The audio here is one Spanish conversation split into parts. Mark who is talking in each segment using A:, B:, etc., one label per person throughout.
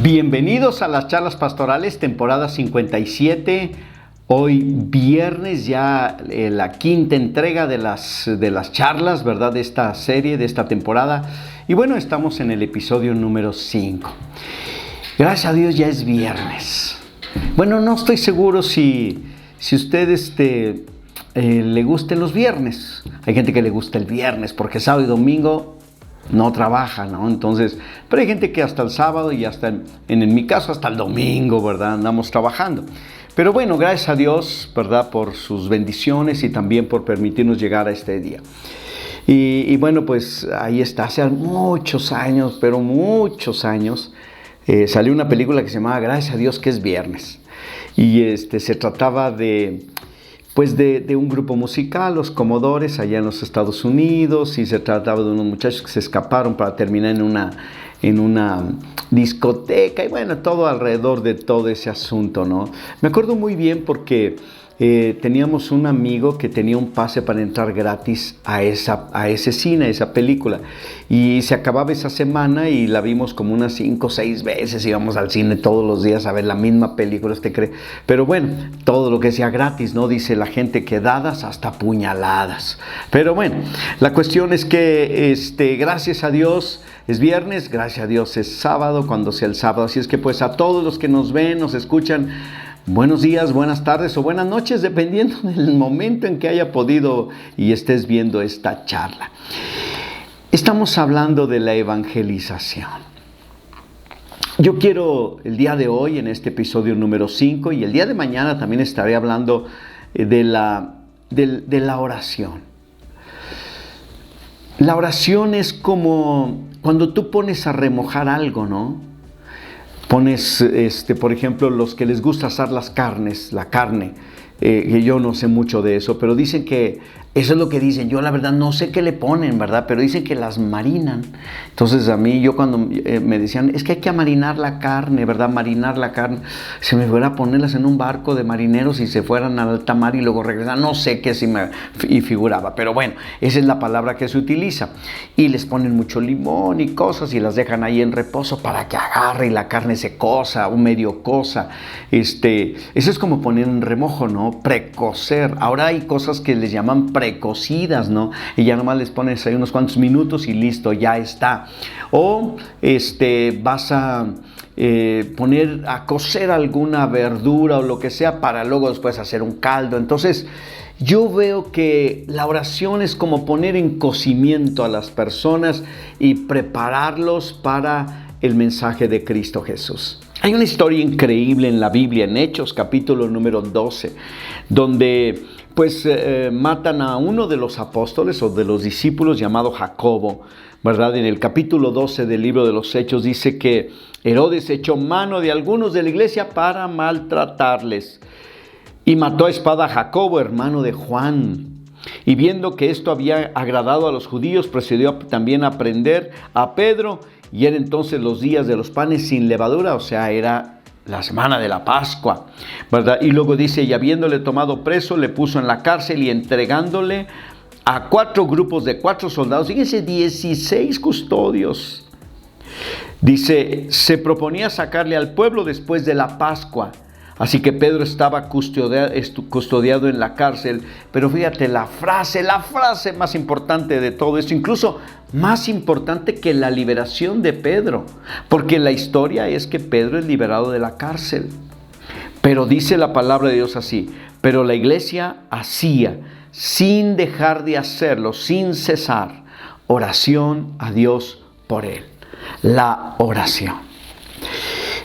A: Bienvenidos a las charlas pastorales, temporada 57. Hoy viernes ya la quinta entrega de las charlas, ¿verdad? De esta serie, de esta temporada. Y bueno, estamos en el episodio número 5. Gracias a Dios ya es viernes. Bueno, no estoy seguro si usted le gusten los viernes. Hay gente que le gusta el viernes porque sábado y domingo no trabaja, ¿no? Entonces, pero hay gente que hasta el sábado y hasta, en mi caso, hasta el domingo, ¿verdad? Andamos trabajando. Pero bueno, gracias a Dios, ¿verdad? Por sus bendiciones y también por permitirnos llegar a este día. Y bueno, pues ahí está, hace muchos años, pero muchos años, salió una película que se llamaba Gracias a Dios que es viernes. Y se trataba de un grupo musical, los Comodores, allá en los Estados Unidos, y se trataba de unos muchachos que se escaparon para terminar en una discoteca, y bueno, todo alrededor de todo ese asunto, ¿no? Me acuerdo muy bien porque teníamos un amigo que tenía un pase para entrar gratis a ese cine, a esa película, y se acababa esa semana y la vimos como unas 5 o 6 veces. Íbamos al cine todos los días a ver la misma película, ¿usted cree? Pero bueno, todo lo que sea gratis, ¿no? Dice la gente que dadas hasta puñaladas. Pero bueno, la cuestión es que gracias a Dios es viernes, gracias a Dios es sábado, cuando sea el sábado. Así es que pues a todos los que nos ven, nos escuchan, buenos días, buenas tardes o buenas noches, dependiendo del momento en que haya podido y estés viendo esta charla. Estamos hablando de la evangelización. Yo quiero el día de hoy, en este episodio número 5, y el día de mañana también estaré hablando de la oración. La oración es como cuando tú pones a remojar algo, ¿no? Pones, por ejemplo, los que les gusta asar la carne, que yo no sé mucho de eso, pero dicen que, eso es lo que dicen, yo la verdad no sé qué le ponen, ¿verdad? Pero dicen que las marinan. Entonces a mí, yo cuando me decían, es que hay que marinar la carne, ¿verdad? Marinar la carne, se me fuera a ponerlas en un barco de marineros y se fueran al alta mar y luego regresan, no sé qué si me figuraba, pero bueno, esa es la palabra que se utiliza. Y les ponen mucho limón y cosas y las dejan ahí en reposo para que agarre y la carne se cosa o medio cosa. Eso es como poner en remojo, ¿no? Precocer. Ahora hay cosas que les llaman precocidas, ¿no? Y ya nomás les pones ahí unos cuantos minutos y listo, ya está. O vas a poner a cocer alguna verdura o lo que sea para luego después hacer un caldo. Entonces, yo veo que la oración es como poner en cocimiento a las personas y prepararlos para el mensaje de Cristo Jesús. Hay una historia increíble en la Biblia, en Hechos, capítulo número 12, donde matan a uno de los apóstoles o de los discípulos llamado Jacobo, ¿verdad? En el capítulo 12 del libro de los Hechos dice que Herodes echó mano de algunos de la iglesia para maltratarles y mató a espada a Jacobo, hermano de Juan. Y viendo que esto había agradado a los judíos, procedió también a prender a Pedro. Y eran entonces los días de los panes sin levadura, o sea, era la semana de la Pascua, ¿verdad? Y luego dice, y habiéndole tomado preso, le puso en la cárcel y entregándole a 4 grupos de 4 soldados, fíjense, 16 custodios. Dice, se proponía sacarle al pueblo después de la Pascua. Así que Pedro estaba custodiado en la cárcel. Pero fíjate, la frase más importante de todo esto, incluso más importante que la liberación de Pedro, porque la historia es que Pedro es liberado de la cárcel. Pero dice la palabra de Dios así, pero la iglesia hacía, sin dejar de hacerlo, sin cesar, oración a Dios por él. La oración.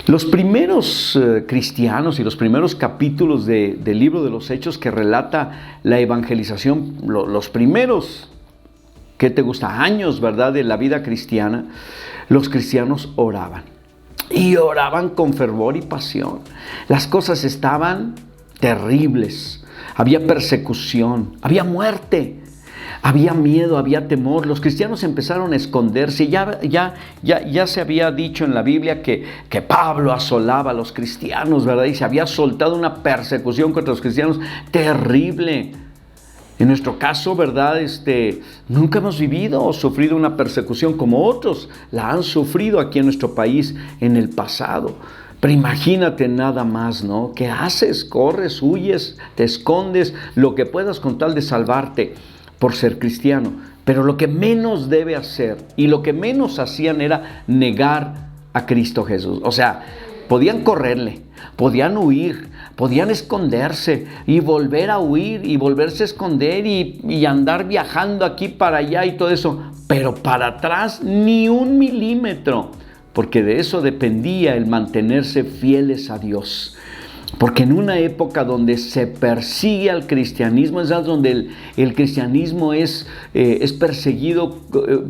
A: Los primeros cristianos y los primeros capítulos del libro de los Hechos que relata la evangelización, los primeros, ¿qué te gusta? Años, ¿verdad? De la vida cristiana, los cristianos oraban. Y oraban con fervor y pasión. Las cosas estaban terribles. Había persecución, había muerte. Había miedo, había temor. Los cristianos empezaron a esconderse. Ya se había dicho en la Biblia que Pablo asolaba a los cristianos, ¿verdad? Y se había soltado una persecución contra los cristianos terrible. En nuestro caso, ¿verdad? Nunca hemos vivido o sufrido una persecución como otros la han sufrido aquí en nuestro país en el pasado. Pero imagínate nada más, ¿no? ¿Qué haces? Corres, huyes, te escondes, lo que puedas con tal de salvarte por ser cristiano. Pero lo que menos debe hacer y lo que menos hacían era negar a Cristo Jesús. O sea, podían correrle, podían huir, podían esconderse y volver a huir y volverse a esconder y andar viajando aquí para allá y todo eso. Pero para atrás ni un milímetro, porque de eso dependía el mantenerse fieles a Dios. Porque en una época donde se persigue al cristianismo, es donde el cristianismo es perseguido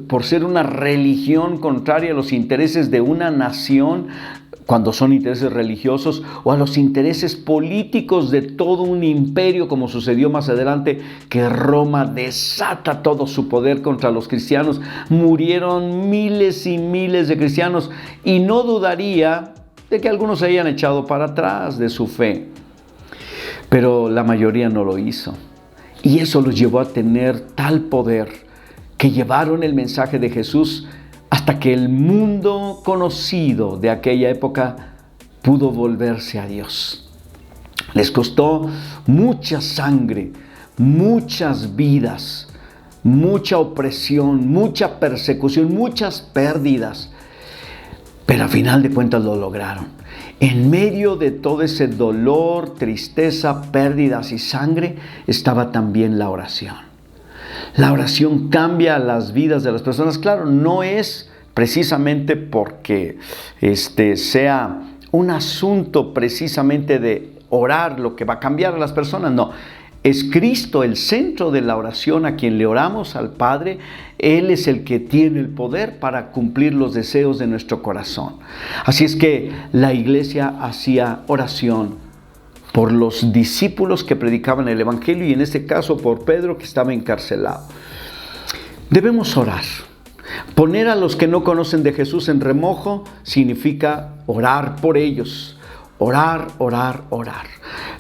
A: por ser una religión contraria a los intereses de una nación, cuando son intereses religiosos, o a los intereses políticos de todo un imperio, como sucedió más adelante, que Roma desata todo su poder contra los cristianos. Murieron miles y miles de cristianos, y no dudaría de que algunos se hayan echado para atrás de su fe, pero la mayoría no lo hizo. Y eso los llevó a tener tal poder que llevaron el mensaje de Jesús hasta que el mundo conocido de aquella época pudo volverse a Dios. Les costó mucha sangre, muchas vidas, mucha opresión, mucha persecución, muchas pérdidas. Pero a final de cuentas lo lograron. En medio de todo ese dolor, tristeza, pérdidas y sangre, estaba también la oración. La oración cambia las vidas de las personas. Claro, no es precisamente porque sea un asunto precisamente de orar lo que va a cambiar a las personas, no. Es Cristo el centro de la oración, a quien le oramos, al Padre. Él es el que tiene el poder para cumplir los deseos de nuestro corazón. Así es que la iglesia hacía oración por los discípulos que predicaban el Evangelio, y en este caso por Pedro, que estaba encarcelado. Debemos orar. Poner a los que no conocen de Jesús en remojo significa orar por ellos. Orar, orar, orar.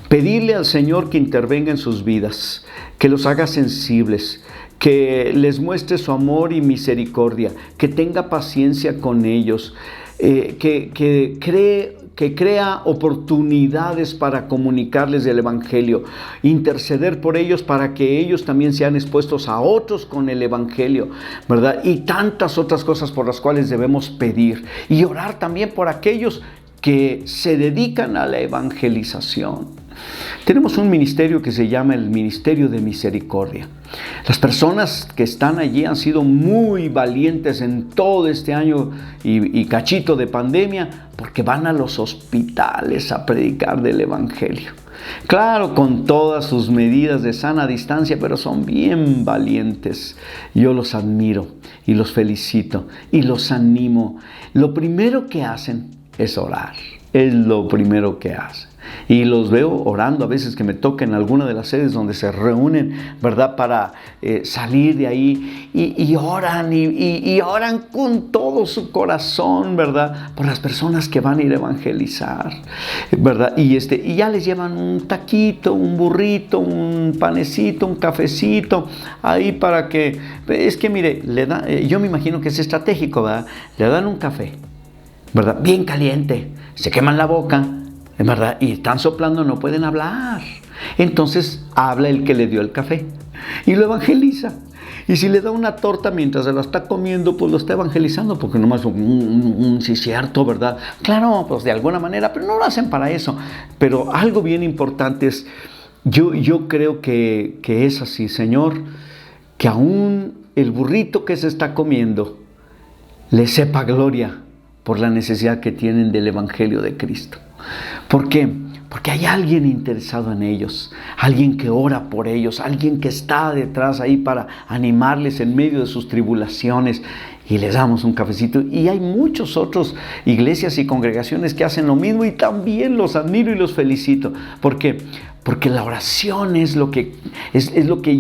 A: Pedirle al Señor que intervenga en sus vidas, que los haga sensibles, que les muestre su amor y misericordia, que tenga paciencia con ellos, que crea oportunidades para comunicarles el Evangelio, interceder por ellos para que ellos también sean expuestos a otros con el Evangelio, ¿verdad? Y tantas otras cosas por las cuales debemos pedir. Y orar también por aquellos que se dedican a la evangelización. Tenemos un ministerio que se llama el Ministerio de Misericordia. Las personas que están allí han sido muy valientes en todo este año y cachito de pandemia, porque van a los hospitales a predicar del Evangelio. Claro, con todas sus medidas de sana distancia, pero son bien valientes. Yo los admiro y los felicito y los animo. Lo primero que hacen es orar. Es lo primero que hacen. Y los veo orando a veces que me toca en alguna de las sedes donde se reúnen, ¿verdad? Para salir de ahí y oran y oran con todo su corazón, ¿verdad? Por las personas que van a ir a evangelizar, ¿verdad? Y ya les llevan un taquito, un burrito, un panecito, un cafecito, ahí para que, es que mire, yo me imagino que es estratégico, ¿verdad? Le dan un café, ¿verdad? Bien caliente, se queman la boca, ¿verdad? Y están soplando, no pueden hablar. Entonces habla el que le dio el café y lo evangeliza. Y si le da una torta mientras se la está comiendo, pues lo está evangelizando, porque nomás sí es cierto, ¿verdad? Claro, pues de alguna manera, pero no lo hacen para eso. Pero algo bien importante es, yo creo que es así, Señor, que aún el burrito que se está comiendo le sepa gloria por la necesidad que tienen del Evangelio de Cristo. ¿Por qué? Porque hay alguien interesado en ellos, alguien que ora por ellos, alguien que está detrás ahí para animarles en medio de sus tribulaciones, y les damos un cafecito. Y hay muchos otros iglesias y congregaciones que hacen lo mismo, y también los admiro y los felicito. ¿Por qué? Porque la oración es lo que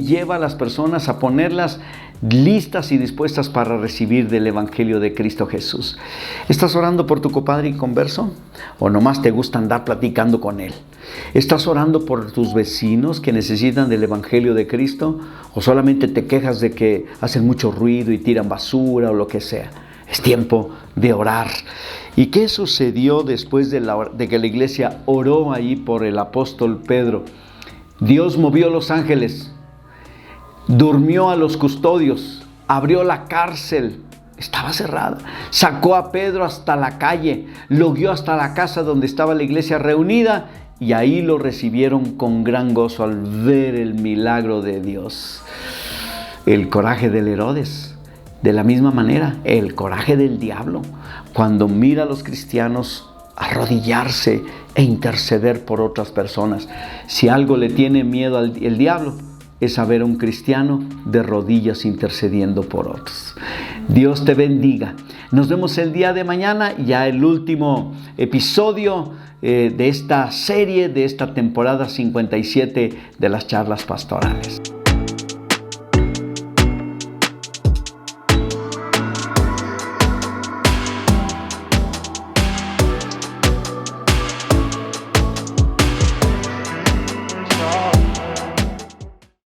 A: lleva a las personas a ponerlas listas y dispuestas para recibir del Evangelio de Cristo Jesús. ¿Estás orando por tu compadre inconverso? ¿O nomás te gusta andar platicando con él? ¿Estás orando por tus vecinos que necesitan del Evangelio de Cristo? ¿O solamente te quejas de que hacen mucho ruido y tiran basura o lo que sea? Es tiempo de orar. ¿Y qué sucedió después de que la iglesia oró ahí por el apóstol Pedro? Dios movió a los ángeles, durmió a los custodios, abrió la cárcel, estaba cerrada, sacó a Pedro hasta la calle, lo guió hasta la casa donde estaba la iglesia reunida y ahí lo recibieron con gran gozo al ver el milagro de Dios. El coraje del Herodes, de la misma manera, el coraje del diablo, cuando mira a los cristianos arrodillarse e interceder por otras personas. Si algo le tiene miedo al diablo, es a ver a un cristiano de rodillas intercediendo por otros. Dios te bendiga. Nos vemos el día de mañana, ya el último episodio de esta serie, de esta temporada 57 de las charlas pastorales.